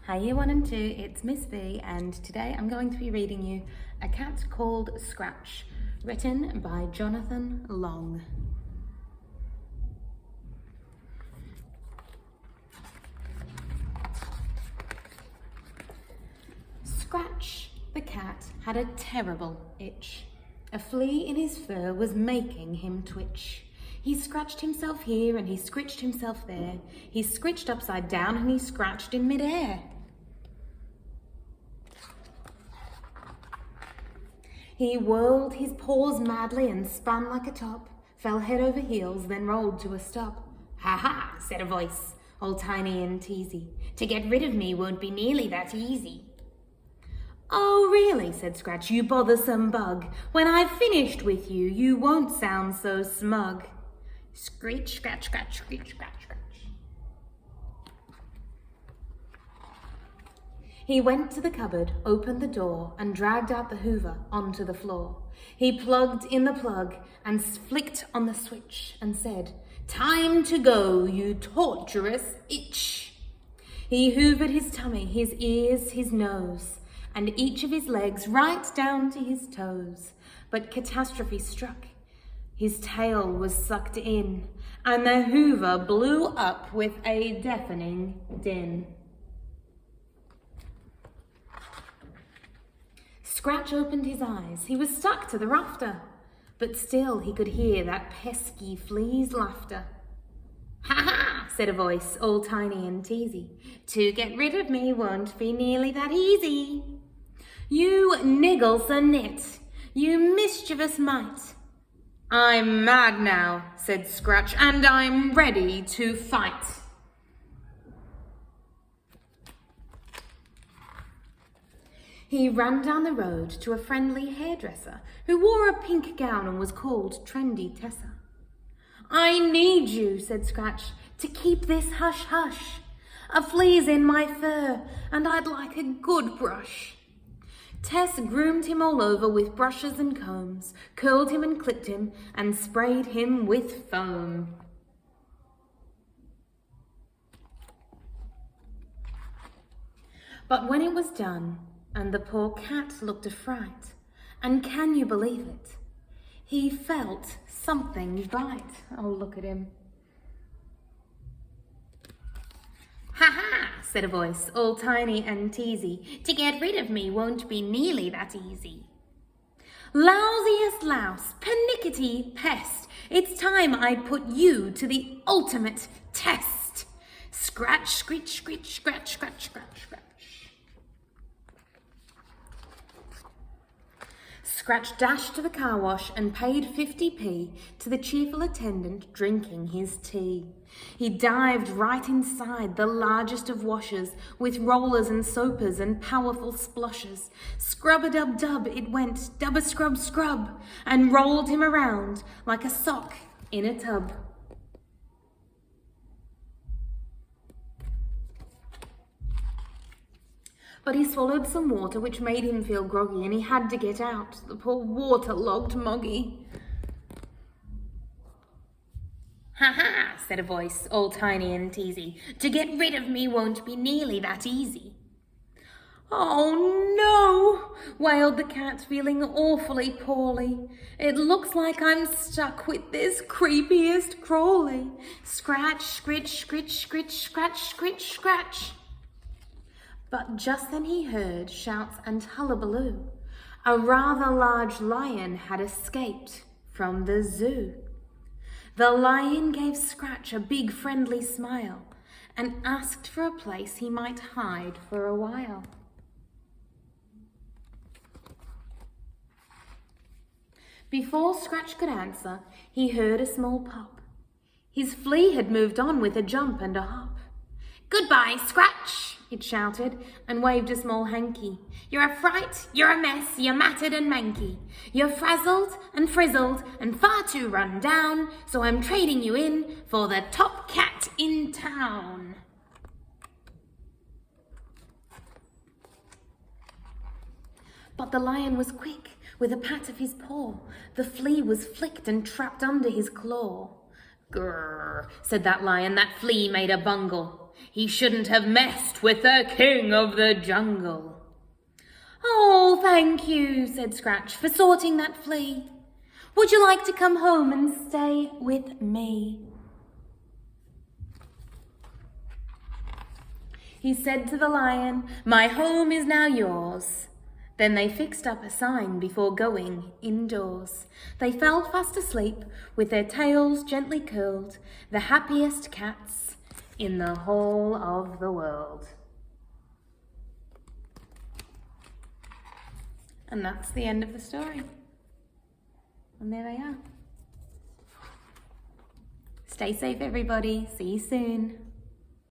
Hi Year 1 and 2, it's Miss V, and today I'm going to be reading you A Cat Called Scratch, written by Jonathan Long. Scratch, the cat, had a terrible itch. A flea in his fur was making him twitch. He scratched himself here and he scritched himself there. He scritched upside down and he scratched in midair. He whirled his paws madly and spun like a top, fell head over heels, then rolled to a stop. "Ha ha," said a voice, all tiny and teasy. "To get rid of me won't be nearly that easy." "Oh, really," said Scratch, "you bothersome bug. When I've finished with you, you won't sound so smug." Screech, scratch, scratch, screech, scratch, scratch. He went to the cupboard, opened the door, and dragged out the hoover onto the floor. He plugged in the plug and flicked on the switch and said, "Time to go, you torturous itch." He hoovered his tummy, his ears, his nose, and each of his legs right down to his toes. But catastrophe struck. His tail was sucked in, and the hoover blew up with a deafening din. Scratch opened his eyes. He was stuck to the rafter, but still he could hear that pesky flea's laughter. "Ha ha," said a voice, all tiny and teasy. "To get rid of me won't be nearly that easy. You nigglesome nit, you mischievous mite." "I'm mad now," said Scratch, "and I'm ready to fight." He ran down the road to a friendly hairdresser who wore a pink gown and was called Trendy Tessa. "I need you," said Scratch, "to keep this hush-hush. A flea's in my fur and I'd like a good brush." Tess groomed him all over with brushes and combs, curled him and clipped him, and sprayed him with foam. But when it was done, and the poor cat looked affright, and can you believe it? He felt something bite. Oh, look at him. "Ha ha," said a voice, all tiny and teasy. "To get rid of me won't be nearly that easy. Lousiest louse, pernickety pest, it's time I put you to the ultimate test." Scratch, screech, screech, scratch, scratch, scratch, scratch. Scratch dashed to the car wash and paid 50p to the cheerful attendant drinking his tea. He dived right inside the largest of washers with rollers and soapers and powerful sploshers. Scrub-a-dub-dub it went, dub-a-scrub-scrub, and rolled him around like a sock in a tub. But he swallowed some water which made him feel groggy, and he had to get out, the poor water-logged moggy. "Ha ha," said a voice, all tiny and teasy. "To get rid of me won't be nearly that easy." "Oh no," wailed the cat, feeling awfully poorly. "It looks like I'm stuck with this creepiest crawly." Scratch, scritch, scritch, scritch, scratch, scritch, scratch. But just then he heard shouts and hullabaloo. A rather large lion had escaped from the zoo. The lion gave Scratch a big friendly smile and asked for a place he might hide for a while. Before Scratch could answer, he heard a small pop. His flea had moved on with a jump and a hop. "Goodbye, Scratch," it shouted, and waved a small hanky. "You're a fright, you're a mess, you're matted and manky. You're frazzled and frizzled and far too run down, so I'm trading you in for the top cat in town." But the lion was quick. With a pat of his paw, the flea was flicked and trapped under his claw. "Grrr," said that lion, "that flea made a bungle. He shouldn't have messed with the king of the jungle. Oh, thank you, said Scratch, for sorting that flea. Would you like to come home and stay with me? He said to the lion, my home is now yours. Then they fixed up a sign before going indoors. They fell fast asleep with their tails gently curled, the happiest cats in the whole of the world. And that's the end of the story. And there they are. Stay safe, everybody. See you soon.